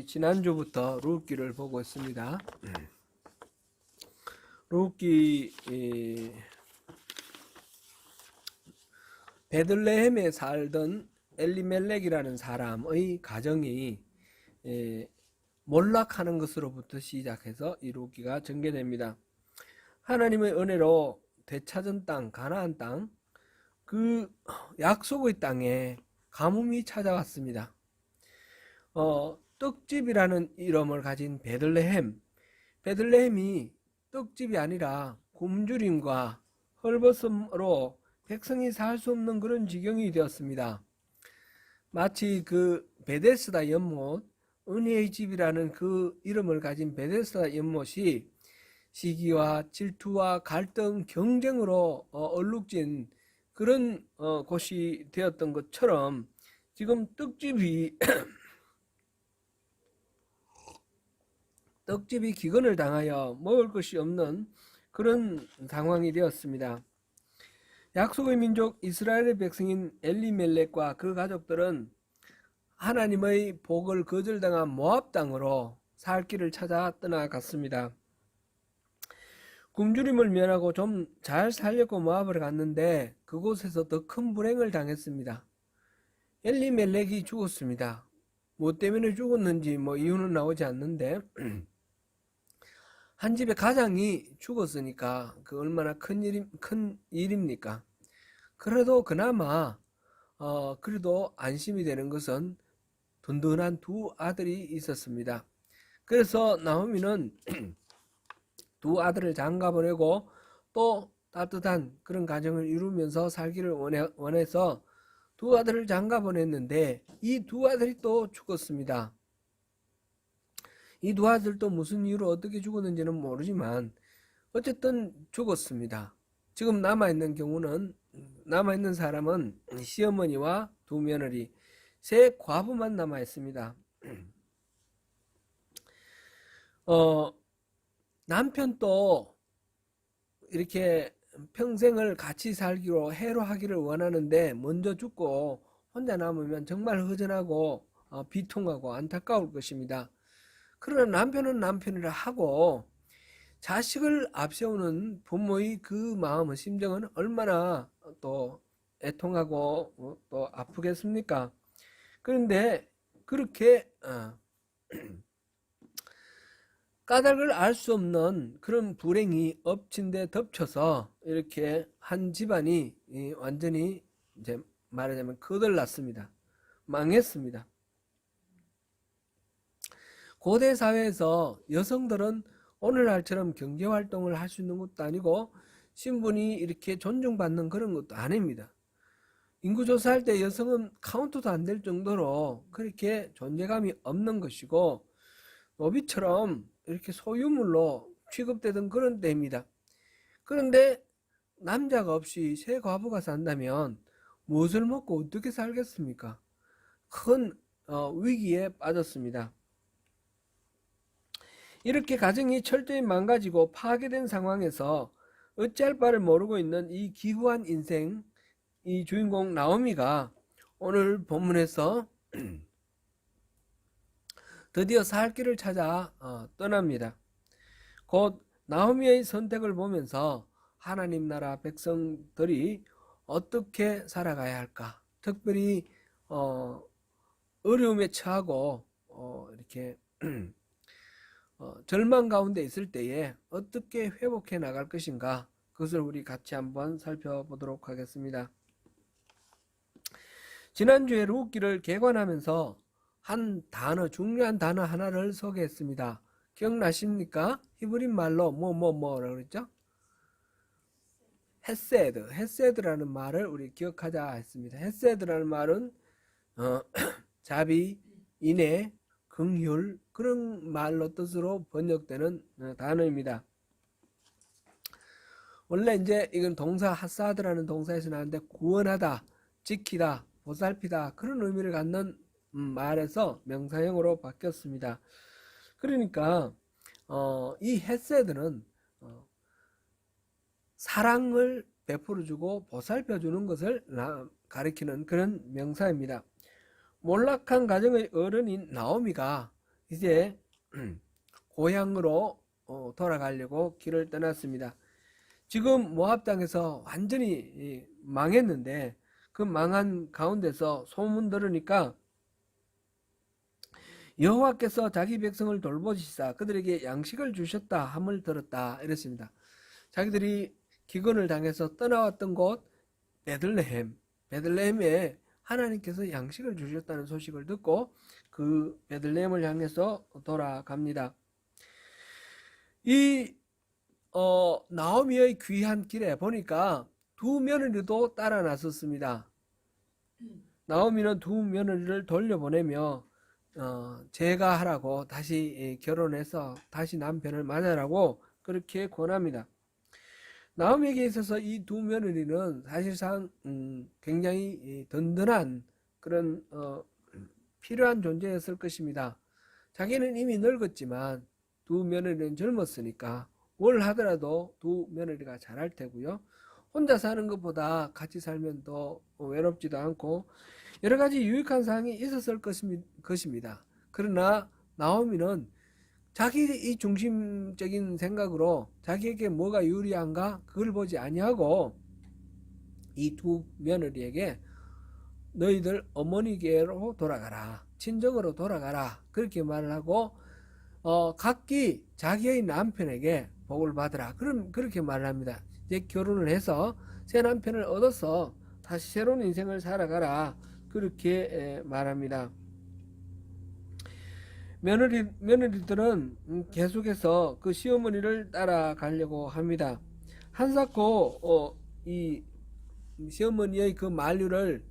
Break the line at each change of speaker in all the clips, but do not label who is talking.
지난주부터 룻기를 보고 있습니다. 룻기 베들레헴에 살던 엘리멜렉이라는 사람의 가정이 몰락하는 것으로부터 시작해서 이 룻기가 전개됩니다. 하나님의 은혜로 되찾은 땅, 가나안 땅, 그 약속의 땅에 가뭄이 찾아왔습니다. 떡집이라는 이름을 가진 베들레헴이 떡집이 아니라 굶주림과 헐벗음으로 백성이 살 수 없는 그런 지경이 되었습니다. 마치 그 베데스다 연못, 은혜의 집이라는 그 이름을 가진 베데스다 연못이 시기와 질투와 갈등, 경쟁으로 얼룩진 그런 곳이 되었던 것처럼 지금 떡집이 기근을 당하여 먹을 것이 없는 그런 상황이 되었습니다. 약속의 민족 이스라엘의 백성인 엘리멜렉과 그 가족들은 하나님의 복을 거절당한 모압 땅으로 살 길을 찾아 떠나갔습니다. 굶주림을 면하고 좀 잘 살려고 모압을 갔는데 그곳에서 더 큰 불행을 당했습니다. 엘리멜렉이 죽었습니다. 뭐 때문에 죽었는지 이유는 나오지 않는데 한 집의 가장이 죽었으니까 그 얼마나 큰 일입니까? 그래도 그나마 그래도 안심이 되는 것은 든든한 두 아들이 있었습니다. 그래서 나오미는 두 아들을 장가 보내고 또 따뜻한 그런 가정을 이루면서 살기를 원해서 두 아들을 장가 보냈는데 이 두 아들이 또 죽었습니다. 이 두 아들도 무슨 이유로 어떻게 죽었는지는 모르지만 어쨌든 죽었습니다. 지금 남아있는 사람은 시어머니와 두 며느리, 세 과부만 남아있습니다. 남편도 이렇게 평생을 같이 살기로 해로하기를 원하는데 먼저 죽고 혼자 남으면 정말 허전하고 비통하고 안타까울 것입니다. 그러나 남편은 남편이라 하고 자식을 앞세우는 부모의 그 마음의 심정은 얼마나 또 애통하고 또 아프겠습니까? 그런데 그렇게 까닭을 알 수 없는 그런 불행이 엎친 데 덮쳐서 이렇게 한 집안이 완전히 이제 말하자면 거덜났습니다. 망했습니다. 고대 사회에서 여성들은 오늘날처럼 경제활동을 할 수 있는 것도 아니고 신분이 이렇게 존중받는 그런 것도 아닙니다. 인구조사할 때 여성은 카운트도 안 될 정도로 그렇게 존재감이 없는 것이고 노비처럼 이렇게 소유물로 취급되던 그런 때입니다. 그런데 남자가 없이 세 과부가 산다면 무엇을 먹고 어떻게 살겠습니까? 큰 위기에 빠졌습니다. 이렇게 가정이 철저히 망가지고 파괴된 상황에서 어찌할 바를 모르고 있는 이 기구한 인생, 이 주인공 나오미가 오늘 본문에서 드디어 살 길을 찾아 떠납니다. 곧 나오미의 선택을 보면서 하나님 나라 백성들이 어떻게 살아가야 할까? 특별히 어려움에 처하고 이렇게 절망 가운데 있을 때에 어떻게 회복해 나갈 것인가? 그것을 우리 같이 한번 살펴보도록 하겠습니다. 지난주에 룻기를 개관하면서 한 단어, 중요한 단어 하나를 소개했습니다. 기억나십니까? 히브리 말로 뭐라고 그랬죠? 헤세드라는 말을 우리 기억하자 했습니다. 헤세드라는 말은 자비, 인애, 긍휼 그런 말로 뜻으로 번역되는 단어입니다. 원래 이제 이건 동사 하사드라는 동사에서 나왔는데 구원하다, 지키다, 보살피다 그런 의미를 갖는 말에서 명사형으로 바뀌었습니다. 그러니까 이 헤세드는 사랑을 베풀어주고 보살펴주는 것을 가리키는 그런 명사입니다. 몰락한 가정의 어른인 나오미가 이제 고향으로 돌아가려고 길을 떠났습니다. 지금 모압 땅에서 완전히 망했는데 그 망한 가운데서 소문 들으니까 여호와께서 자기 백성을 돌보시사 그들에게 양식을 주셨다 함을 들었다 이랬습니다. 자기들이 기근을 당해서 떠나왔던 곳 베들레헴에 하나님께서 양식을 주셨다는 소식을 듣고 그 베들레헴을 향해서 돌아갑니다. 이 나오미의 귀한 길에 보니까 두 며느리도 따라 나섰습니다. 나오미는 두 며느리를 돌려보내며 제가 하라고 다시 결혼해서 다시 남편을 맞으라고 그렇게 권합니다. 나오미에게 있어서 이 두 며느리는 사실상 굉장히 든든한 그런 필요한 존재였을 것입니다. 자기는 이미 늙었지만 두 며느리는 젊었으니까 뭘 하더라도 두 며느리가 잘할 테고요. 혼자 사는 것보다 같이 살면 더 외롭지도 않고 여러 가지 유익한 사항이 있었을 것입니다. 그러나 나오미는 자기 이 중심적인 생각으로 자기에게 뭐가 유리한가 그걸 보지 아니하고 이 두 며느리에게 너희들 어머니께로 돌아가라, 친정으로 돌아가라 그렇게 말을 하고 각기 자기의 남편에게 복을 받으라 그렇게 말을 합니다. 이제 결혼을 해서 새 남편을 얻어서 다시 새로운 인생을 살아가라 그렇게 말합니다. 며느리들은 계속해서 그 시어머니를 따라가려고 합니다. 한사코 이 시어머니의 그 만류를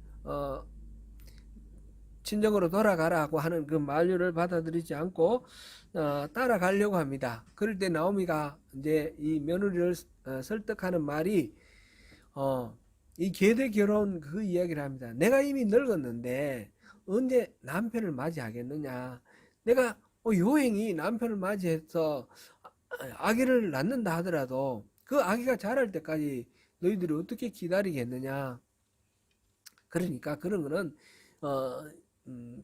친정으로 돌아가라고 하는 그 만류를 받아들이지 않고 따라가려고 합니다. 그럴 때 나오미가 이제 이 며느리를 설득하는 말이 이 계대 결혼 그 이야기를 합니다. 내가 이미 늙었는데 언제 남편을 맞이하겠느냐. 내가 요행이 남편을 맞이해서 아기를 낳는다 하더라도 그 아기가 자랄 때까지 너희들이 어떻게 기다리겠느냐. 그러니까 그런 거는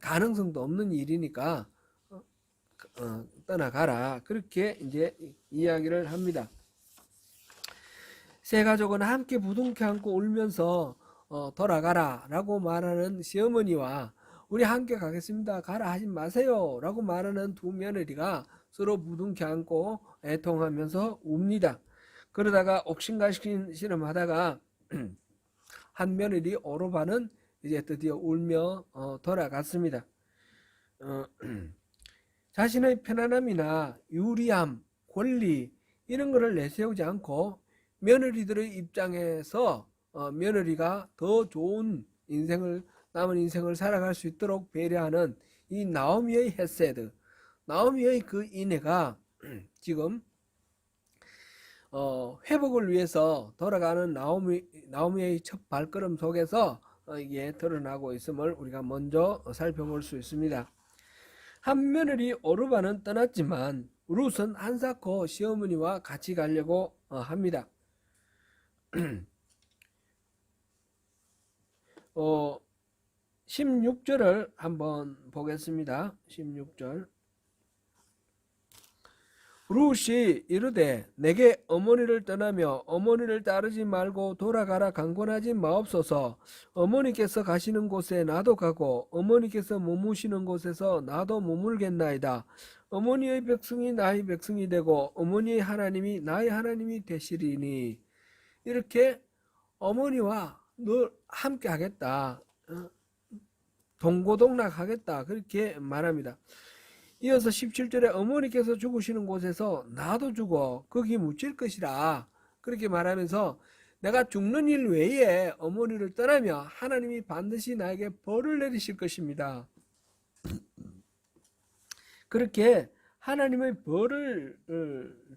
가능성도 없는 일이니까 떠나가라 그렇게 이제 이야기를 합니다. 세 가족은 함께 부둥켜 안고 울면서 돌아가라 라고 말하는 시어머니와 우리 함께 가겠습니다 가라 하지 마세요 라고 말하는 두 며느리가 서로 부둥켜 안고 애통하면서 웁니다. 그러다가 옥신각신 하다가 한 며느리 오로바는 이제 드디어 울며 돌아갔습니다. 자신의 편안함이나 유리함, 권리 이런 거를 내세우지 않고 며느리들의 입장에서 며느리가 더 좋은 남은 인생을 살아갈 수 있도록 배려하는 이 나오미의 헤세드, 나오미의 그 인애가 지금 회복을 위해서 돌아가는 나오미의 첫 발걸음 속에서 이게 드러나고 있음을 우리가 먼저 살펴볼 수 있습니다. 한 며느리 오르바는 떠났지만 룻은 한사코 시어머니와 같이 가려고 합니다. 16절을 한번 보겠습니다. 16절. 룻이 이르되 내게 어머니를 떠나며 어머니를 따르지 말고 돌아가라 강권하지 마옵소서. 어머니께서 가시는 곳에 나도 가고 어머니께서 머무시는 곳에서 나도 머물겠나이다. 어머니의 백성이 나의 백성이 되고 어머니의 하나님이 나의 하나님이 되시리니. 이렇게 어머니와 늘 함께 하겠다, 동고동락 하겠다 그렇게 말합니다. 이어서 17절에 어머니께서 죽으시는 곳에서 나도 죽어 거기 묻힐 것이라 그렇게 말하면서 내가 죽는 일 외에 어머니를 떠나며 하나님이 반드시 나에게 벌을 내리실 것입니다. 그렇게 하나님의 벌을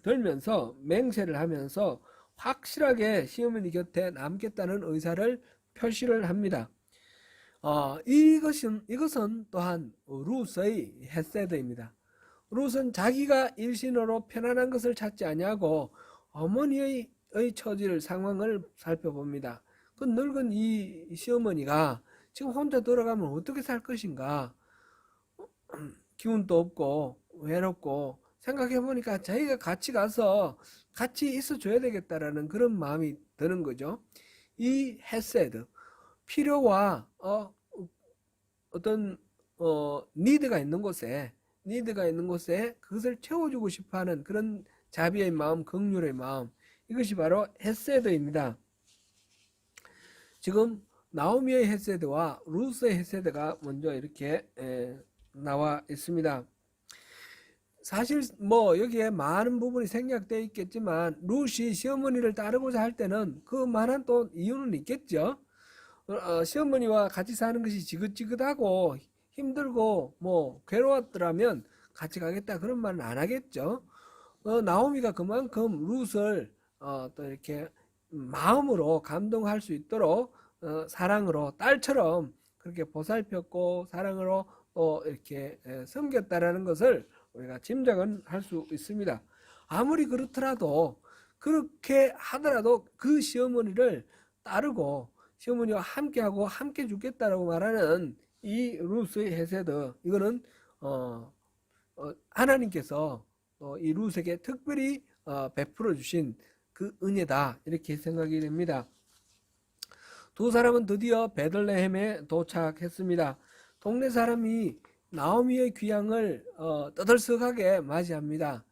들면서 맹세를 하면서 확실하게 시어머니 곁에 남겠다는 의사를 표시를 합니다. 이것은 또한 룻의 헤세드입니다. 룻은 자기가 일신으로 편안한 것을 찾지 아니하고 어머니의 처지를 상황을 살펴봅니다. 그 늙은 이 시어머니가 지금 혼자 돌아가면 어떻게 살 것인가? 기운도 없고 외롭고 생각해보니까 자기가 같이 가서 같이 있어줘야 되겠다라는 그런 마음이 드는 거죠. 이 헤세드, 필요와 어떤 니드가 있는 곳에 그것을 채워주고 싶어하는 그런 자비의 마음, 긍휼의 마음, 이것이 바로 헤세드입니다. 지금 나오미의 헤세드와 루스의 헤세드가 먼저 이렇게 나와 있습니다. 사실 뭐 여기에 많은 부분이 생략되어 있겠지만 룻이 시어머니를 따르고자 할 때는 그만한 또 이유는 있겠죠. 시어머니와 같이 사는 것이 지긋지긋하고 힘들고 뭐 괴로웠더라면 같이 가겠다 그런 말은 안 하겠죠. 나오미가 그만큼 룻을 또 이렇게 마음으로 감동할 수 있도록 사랑으로 딸처럼 그렇게 보살폈고 사랑으로 또 이렇게 섬겼다라는 것을 우리가 짐작은 할 수 있습니다. 아무리 그렇더라도 그렇게 하더라도 그 시어머니를 따르고 시어머니와 함께하고 함께 죽겠다라고 말하는 이 룻의 헤세드, 이거는 하나님께서 이 룻에게 특별히 베풀어 주신 그 은혜다, 이렇게 생각이 됩니다. 두 사람은 드디어 베들레헴에 도착했습니다. 동네 사람이 나오미의 귀향을 떠들썩하게 맞이합니다.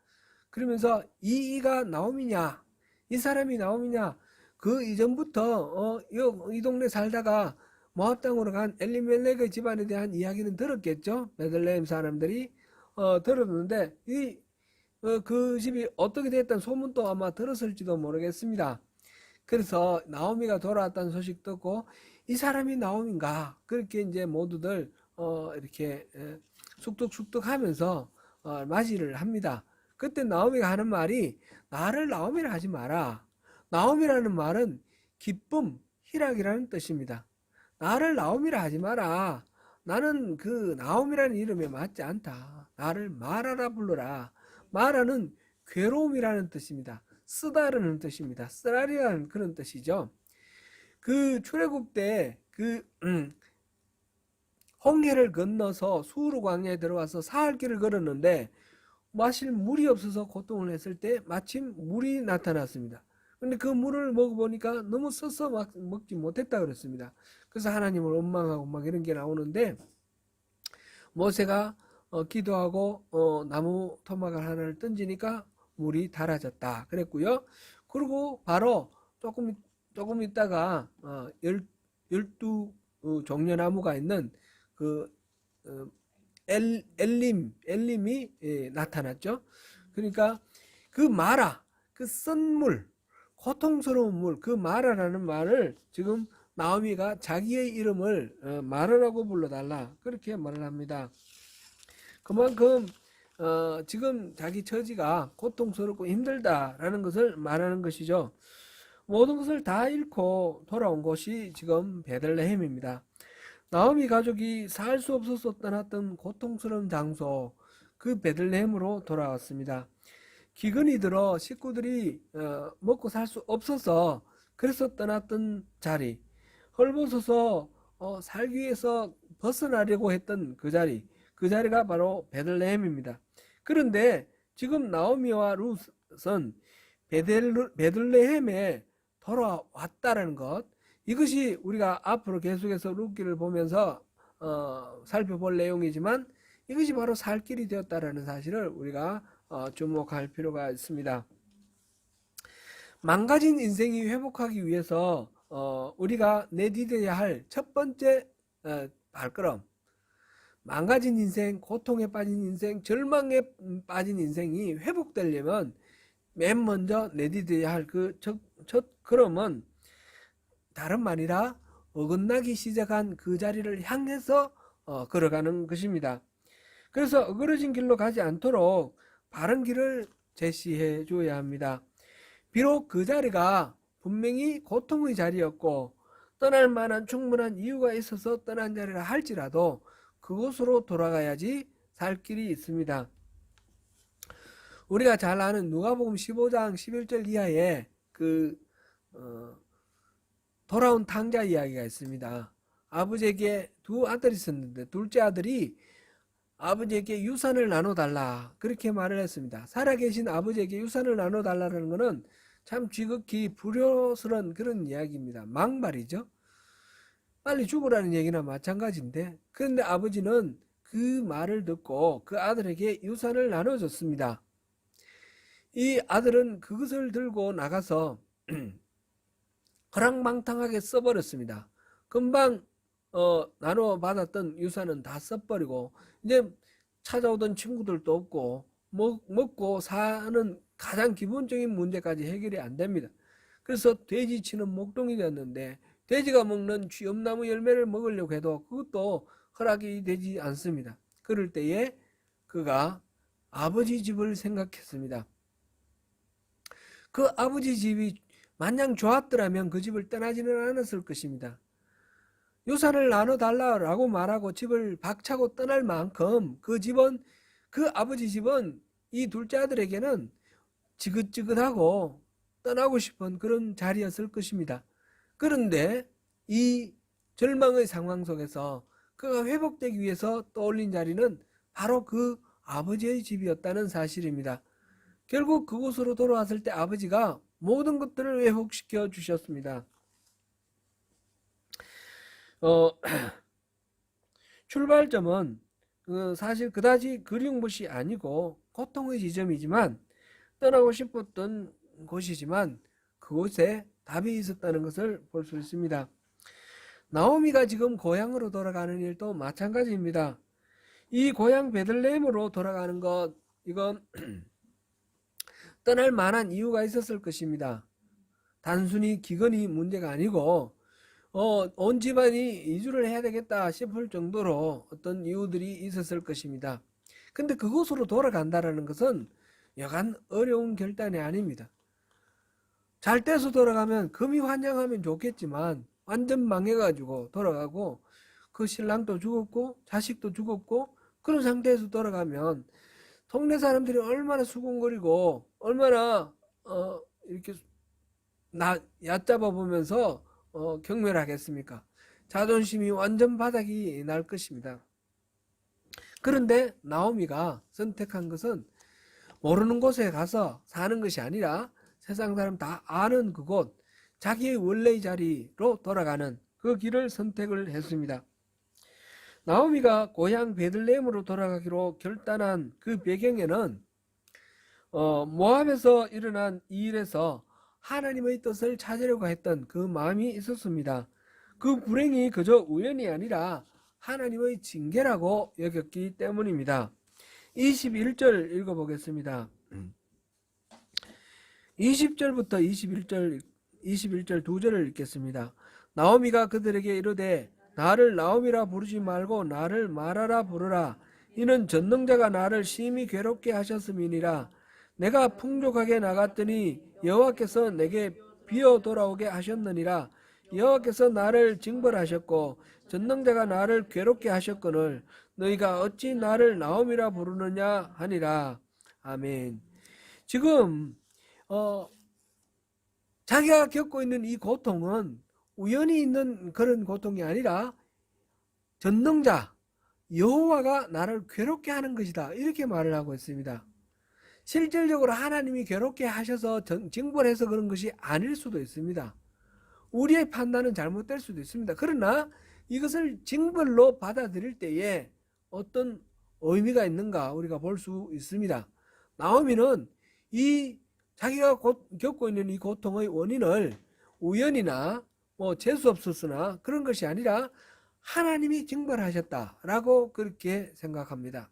그러면서 이가 나오미냐, 이 사람이 나오미냐, 그 이전부터 이 동네 살다가 모압 땅으로 간 엘리멜렉의 집안에 대한 이야기는 들었겠죠. 베들레헴 사람들이 들었는데 그 집이 어떻게 됐다는 소문도 아마 들었을지도 모르겠습니다. 그래서 나오미가 돌아왔다는 소식 듣고 이 사람이 나오미인가, 그렇게 이제 모두들 이렇게 쑥덕쑥덕 하면서 맞이를 합니다. 그때 나오미가 하는 말이, 나를 나오미라 하지 마라. 나오미라는 말은 기쁨, 희락이라는 뜻입니다. 나를 나오미라 하지 마라. 나는 그 나오미라는 이름에 맞지 않다. 나를 마라라 불러라. 마라는 괴로움이라는 뜻입니다. 쓰다라는 뜻입니다. 쓰라리라는 그런 뜻이죠. 그 출애굽 때 홍해를 건너서 수르 광야에 들어와서 사흘 길을 걸었는데 마실 물이 없어서 고통을 했을 때 마침 물이 나타났습니다. 근데 그 물을 먹어보니까 너무 써서 먹지 못했다 그랬습니다. 그래서 하나님을 원망하고 막 이런 게 나오는데, 모세가 기도하고 나무 토막을 하나를 던지니까 물이 달아졌다 그랬고요. 그리고 바로 조금 있다가 12 종려나무가 있는 그 엘림이 나타났죠. 그러니까 그 마라, 그 쓴 물, 고통스러운 물, 그 마라라는 말을 지금 나오미가 자기의 이름을 마라라고 불러달라, 그렇게 말을 합니다. 그만큼 지금 자기 처지가 고통스럽고 힘들다라는 것을 말하는 것이죠. 모든 것을 다 잃고 돌아온 곳이 지금 베들레헴입니다. 나오미 가족이 살 수 없어서 떠났던 고통스러운 장소, 그 베들레헴으로 돌아왔습니다. 기근이 들어 식구들이 먹고 살 수 없어서 그래서 떠났던 자리, 헐벗어서 살기 위해서 벗어나려고 했던 그 자리가 바로 베들레헴입니다. 그런데 지금 나오미와 룻은 베들레헴에 돌아왔다는 것, 이것이 우리가 앞으로 계속해서 룻기를 보면서 살펴볼 내용이지만 이것이 바로 살 길이 되었다는 사실을 우리가 주목할 필요가 있습니다. 망가진 인생이 회복하기 위해서 우리가 내디뎌야 할 첫 번째 발걸음, 망가진 인생, 고통에 빠진 인생, 절망에 빠진 인생이 회복되려면 맨 먼저 내디뎌야 할 그 첫 걸음은 다름 아니라 어긋나기 시작한 그 자리를 향해서 걸어가는 것입니다. 그래서 어그러진 길로 가지 않도록 바른 길을 제시해 줘야 합니다. 비록 그 자리가 분명히 고통의 자리였고 떠날 만한 충분한 이유가 있어서 떠난 자리라 할지라도 그곳으로 돌아가야지 살 길이 있습니다. 우리가 잘 아는 누가복음 15장 11절 이하에 돌아온 탕자 이야기가 있습니다. 아버지에게 두 아들이 있었는데 둘째 아들이 아버지에게 유산을 나눠달라 그렇게 말을 했습니다. 살아계신 아버지에게 유산을 나눠달라는 것은 참 지극히 불효스러운 그런 이야기입니다. 막말이죠. 빨리 죽으라는 얘기나 마찬가지인데, 그런데 아버지는 그 말을 듣고 그 아들에게 유산을 나눠줬습니다. 이 아들은 그것을 들고 나가서 허랑망탕하게 써버렸습니다. 금방 나눠받았던 유산은 다 써버리고 이제 찾아오던 친구들도 없고 먹고 사는 가장 기본적인 문제까지 해결이 안 됩니다. 그래서 돼지치는 목동이 되었는데, 돼지가 먹는 취업나무 열매를 먹으려고 해도 그것도 허락이 되지 않습니다. 그럴 때에 그가 아버지 집을 생각했습니다. 그 아버지 집이 마냥 좋았더라면 그 집을 떠나지는 않았을 것입니다. 유산을 나눠달라고 말하고 집을 박차고 떠날 만큼 그 아버지 집은 이 둘째 아들에게는 지긋지긋하고 떠나고 싶은 그런 자리였을 것입니다. 그런데 이 절망의 상황 속에서 그가 회복되기 위해서 떠올린 자리는 바로 그 아버지의 집이었다는 사실입니다. 결국 그곳으로 돌아왔을 때 아버지가 모든 것들을 회복시켜 주셨습니다. 출발점은 사실 그다지 그리운 곳이 아니고 고통의 지점이지만, 떠나고 싶었던 곳이지만 그곳에 답이 있었다는 것을 볼 수 있습니다. 나오미가 지금 고향으로 돌아가는 일도 마찬가지입니다. 이 고향 베들레헴으로 돌아가는 것, 이건 떠날 만한 이유가 있었을 것입니다. 단순히 기근이 문제가 아니고 온 집안이 이주를 해야 되겠다 싶을 정도로 어떤 이유들이 있었을 것입니다. 근데 그곳으로 돌아간다는 것은 여간 어려운 결단이 아닙니다. 잘 돼서 돌아가면 금이환영하면 좋겠지만 완전 망해가지고 돌아가고 그 신랑도 죽었고 자식도 죽었고 그런 상태에서 돌아가면 동네 사람들이 얼마나 수군거리고 얼마나 이렇게 얕잡아 보면서 경멸하겠습니까? 자존심이 완전 바닥이 날 것입니다. 그런데 나오미가 선택한 것은 모르는 곳에 가서 사는 것이 아니라 세상 사람 다 아는 그곳, 자기의 원래의 자리로 돌아가는 그 길을 선택을 했습니다. 나오미가 고향 베들레헴으로 돌아가기로 결단한 그 배경에는 모압에서 일어난 이 일에서 하나님의 뜻을 찾으려고 했던 그 마음이 있었습니다. 그 불행이 그저 우연이 아니라 하나님의 징계라고 여겼기 때문입니다. 21절 읽어보겠습니다. 20절부터 21절 두 절을 읽겠습니다. 나오미가 그들에게 이르되 나를 나오미라 부르지 말고 나를 마라라 부르라. 이는 전능자가 나를 심히 괴롭게 하셨음이니라. 내가 풍족하게 나갔더니 여호와께서 내게 비어 돌아오게 하셨느니라. 여호와께서 나를 징벌하셨고 전능자가 나를 괴롭게 하셨거늘 너희가 어찌 나를 나오미라 부르느냐 하니라. 아멘. 지금 자기가 겪고 있는 이 고통은 우연히 있는 그런 고통이 아니라 전능자 여호와가 나를 괴롭게 하는 것이다, 이렇게 말을 하고 있습니다. 실질적으로 하나님이 괴롭게 하셔서 징벌해서 그런 것이 아닐 수도 있습니다. 우리의 판단은 잘못될 수도 있습니다. 그러나 이것을 징벌로 받아들일 때에 어떤 의미가 있는가 우리가 볼 수 있습니다. 나오미는 이 자기가 겪고 있는 이 고통의 원인을 우연이나 재수 없었으나 그런 것이 아니라 하나님이 징벌하셨다라고 그렇게 생각합니다.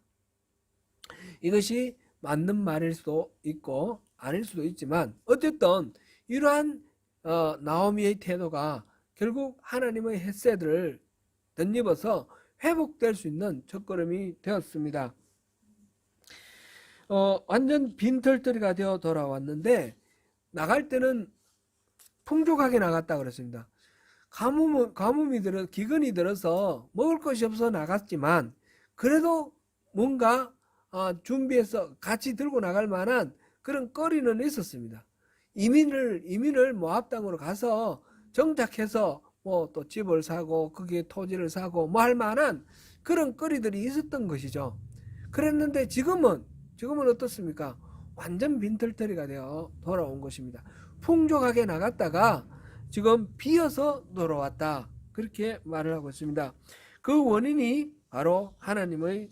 이것이 맞는 말일 수도 있고 아닐 수도 있지만 어쨌든 이러한 나오미의 태도가 결국 하나님의 헤세드를 덧입어서 회복될 수 있는 첫걸음이 되었습니다. 완전 빈털터리가 되어 돌아왔는데 나갈 때는 풍족하게 나갔다 그랬습니다. 기근이 들어서 먹을 것이 없어 나갔지만 그래도 뭔가 준비해서 같이 들고 나갈 만한 그런 거리는 있었습니다. 이민을 모압 땅으로 가서 정착해서 또 집을 사고 거기에 토지를 사고 할 만한 그런 거리들이 있었던 것이죠. 그랬는데 지금은 어떻습니까? 완전 빈털터리가 되어 돌아온 것입니다. 풍족하게 나갔다가 지금 비어서 돌아왔다. 그렇게 말을 하고 있습니다. 그 원인이 바로 하나님의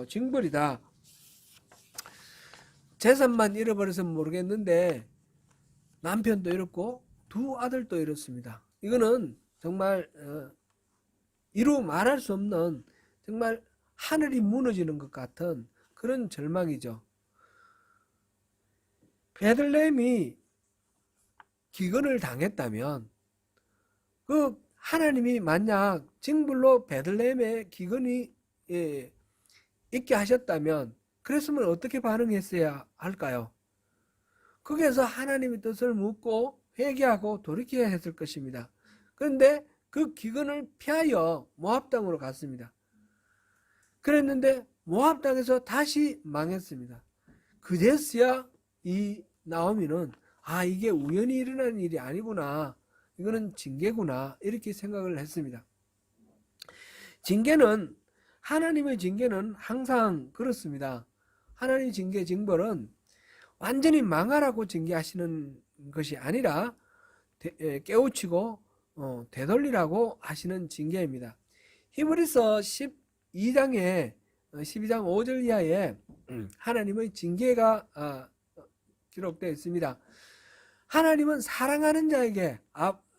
징벌이다. 재산만 잃어버려서 모르겠는데 남편도 잃었고 두 아들도 잃었습니다. 이거는 정말 이루 말할 수 없는 정말 하늘이 무너지는 것 같은 그런 절망이죠. 베들레헴이 기근을 당했다면 그 하나님이 만약 징벌로 베들레헴에 기근이 있게 하셨다면 그랬으면 어떻게 반응했어야 할까요? 거기에서 하나님의 뜻을 묻고 회개하고 돌이켜야 했을 것입니다. 그런데 그 기근을 피하여 모압 땅으로 갔습니다. 그랬는데 모압 땅에서 다시 망했습니다. 그제서야 이 나오미는 이게 우연히 일어난 일이 아니구나. 이거는 징계구나. 이렇게 생각을 했습니다. 하나님의 징계는 항상 그렇습니다. 하나님의 징계, 징벌은 완전히 망하라고 징계하시는 것이 아니라 깨우치고 되돌리라고 하시는 징계입니다. 히브리서 12장 5절 이하에 하나님의 징계가 기록되어 있습니다. 하나님은 사랑하는 자에게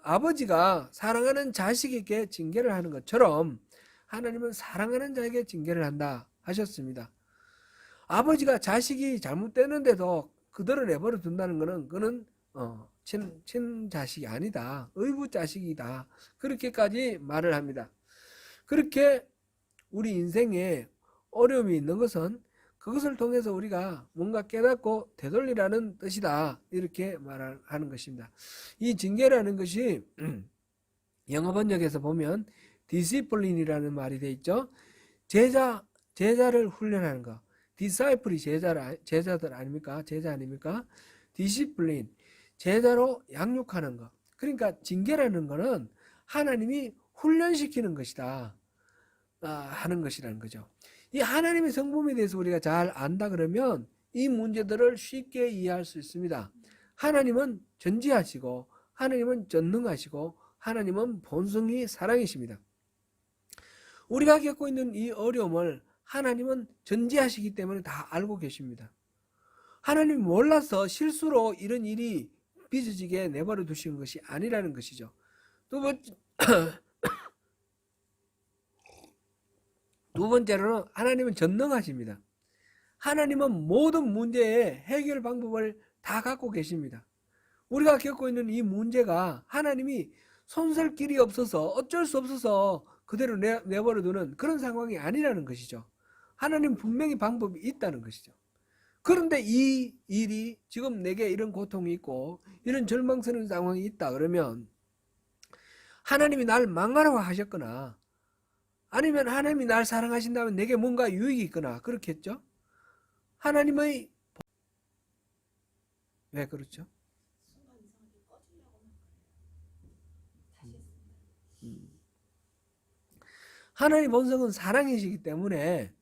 아버지가 사랑하는 자식에게 징계를 하는 것처럼 하나님은 사랑하는 자에게 징계를 한다 하셨습니다. 아버지가 자식이 잘못되는데도 그대로 내버려 둔다는 것은 그는 친자식이 아니다. 의붓자식이다. 그렇게까지 말을 합니다. 그렇게 우리 인생에 어려움이 있는 것은 그것을 통해서 우리가 뭔가 깨닫고 되돌리라는 뜻이다. 이렇게 말하는 것입니다. 이 징계라는 것이 영어 번역에서 보면 디시플린이라는 말이 되어 있죠. 제자를 훈련하는 것. 디사이플이 제자들 아닙니까? 제자 아닙니까? 디시플린, 제자로 양육하는 것. 그러니까 징계라는 것은 하나님이 훈련시키는 것이다. 하는 것이라는 거죠. 이 하나님의 성품에 대해서 우리가 잘 안다 그러면 이 문제들을 쉽게 이해할 수 있습니다. 하나님은 전지하시고 하나님은 전능하시고 하나님은 본성이 사랑이십니다. 우리가 겪고 있는 이 어려움을 하나님은 전지하시기 때문에 다 알고 계십니다. 하나님이 몰라서 실수로 이런 일이 빚어지게 내버려 두시는 것이 아니라는 것이죠. 두 번째로는 하나님은 전능하십니다. 하나님은 모든 문제의 해결 방법을 다 갖고 계십니다. 우리가 겪고 있는 이 문제가 하나님이 손쓸 길이 없어서 어쩔 수 없어서 그대로 내버려 두는 그런 상황이 아니라는 것이죠. 하나님 분명히 방법이 있다는 것이죠. 그런데 이 일이 지금 내게 이런 고통이 있고 이런 절망스러운 상황이 있다 그러면 하나님이 날 망하라고 하셨거나 아니면 하나님이 날 사랑하신다면 내게 뭔가 유익이 있거나 그렇겠죠? 하나님의 왜 그렇죠? 하나님 본성은 사랑이시기 때문에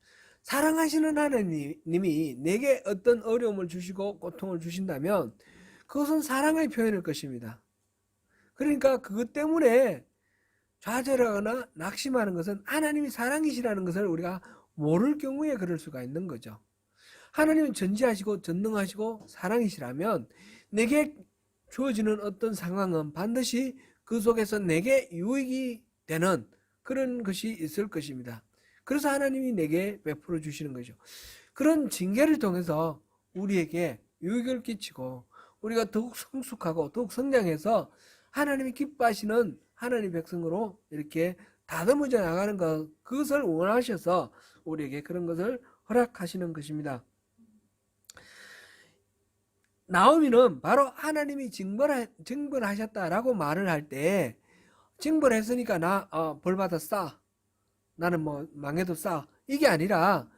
사랑하시는 하나님이 내게 어떤 어려움을 주시고 고통을 주신다면 그것은 사랑의 표현일 것입니다. 그러니까 그것 때문에 좌절하거나 낙심하는 것은 하나님이 사랑이시라는 것을 우리가 모를 경우에 그럴 수가 있는 거죠. 하나님은 전지하시고 전능하시고 사랑이시라면 내게 주어지는 어떤 상황은 반드시 그 속에서 내게 유익이 되는 그런 것이 있을 것입니다. 그래서 하나님이 내게 베풀어 주시는 거죠. 그런 징계를 통해서 우리에게 유익을 끼치고 우리가 더욱 성숙하고 더욱 성장해서 하나님이 기뻐하시는 하나님 백성으로 이렇게 다듬어져 나가는 것, 그것을 원하셔서 우리에게 그런 것을 허락하시는 것입니다. 나오미는 바로 하나님이 징벌하셨다라고 말을 할 때 징벌했으니까 나 벌 받았어. 나는 뭐 망해도 싸. 이게 아니라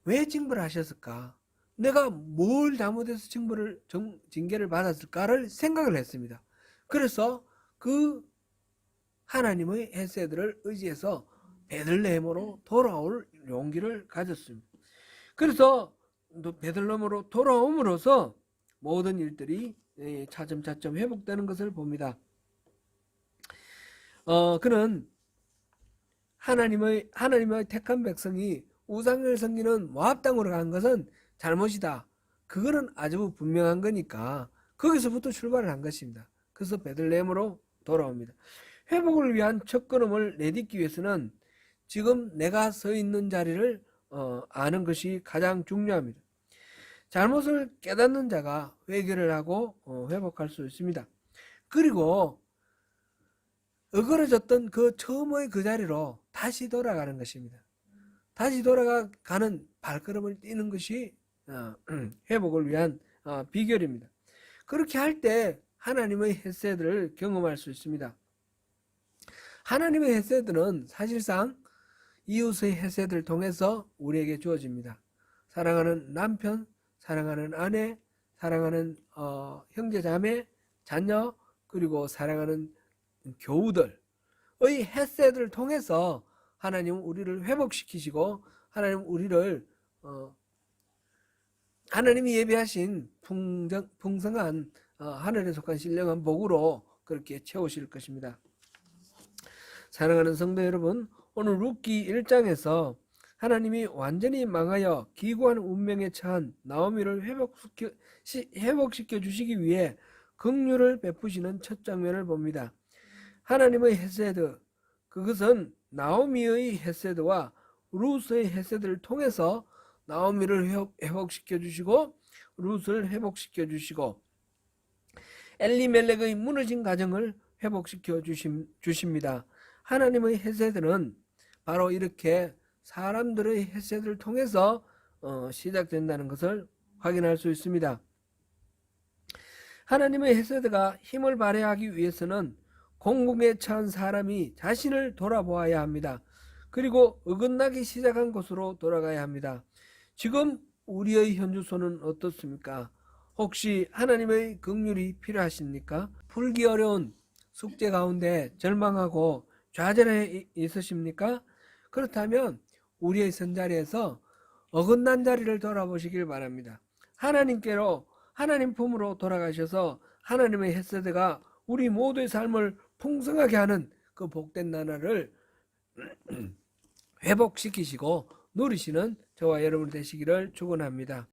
왜 징벌하셨을까? 내가 뭘 잘못해서 징계를 받았을까를 생각을 했습니다. 그래서 그 하나님의 헤세드를 의지해서 베들레헴으로 돌아올 용기를 가졌습니다. 그래서 베들레헴으로 돌아옴으로써 모든 일들이 차츰차츰 회복되는 것을 봅니다. 그는 하나님의 택한 백성이 우상을 섬기는 모압 땅으로 간 것은 잘못이다. 그거는 아주 분명한 거니까 거기서부터 출발을 한 것입니다. 그래서 베들레헴으로 돌아옵니다. 회복을 위한 첫 걸음을 내딛기 위해서는 지금 내가 서 있는 자리를 아는 것이 가장 중요합니다. 잘못을 깨닫는 자가 회개를 하고 회복할 수 있습니다. 그리고 어그러졌던 그 처음의 그 자리로 다시 돌아가는 것입니다. 다시 돌아가는 발걸음을 띄는 것이 회복을 위한 비결입니다. 그렇게 할 때 하나님의 헤세드를 경험할 수 있습니다. 하나님의 헤세드는 사실상 이웃의 헤세드를 통해서 우리에게 주어집니다. 사랑하는 남편, 사랑하는 아내, 사랑하는 형제 자매, 자녀, 그리고 사랑하는 교우들의 헤세드를 통해서 하나님은 우리를 회복시키시고 하나님이 예비하신 풍성한 하늘에 속한 신령한 복으로 그렇게 채우실 것입니다. 사랑하는 성도 여러분, 오늘 룻기 1장에서 하나님이 완전히 망하여 기구한 운명에 처한 나오미를 회복시켜 주시기 위해 긍휼을 베푸시는 첫 장면을 봅니다. 하나님의 헤세드, 그것은 나오미의 헤세드와 룻의 헤세드를 통해서 나오미를 회복시켜 주시고 룻을 회복시켜 주시고 엘리멜렉의 무너진 가정을 회복시켜 주십니다. 하나님의 헤세드는 바로 이렇게 사람들의 헤세드를 통해서 시작된다는 것을 확인할 수 있습니다. 하나님의 헤세드가 힘을 발휘하기 위해서는 공공에 처한 사람이 자신을 돌아보아야 합니다. 그리고 어긋나기 시작한 곳으로 돌아가야 합니다. 지금 우리의 현주소는 어떻습니까? 혹시 하나님의 긍휼이 필요하십니까? 풀기 어려운 숙제 가운데 절망하고 좌절해 있으십니까? 그렇다면 우리의 선자리에서 어긋난 자리를 돌아보시길 바랍니다. 하나님께로, 하나님 품으로 돌아가셔서 하나님의 헤세드가 우리 모두의 삶을 풍성하게 하는 그 복된 나라를 회복시키시고 누리시는 저와 여러분 되시기를 축원합니다.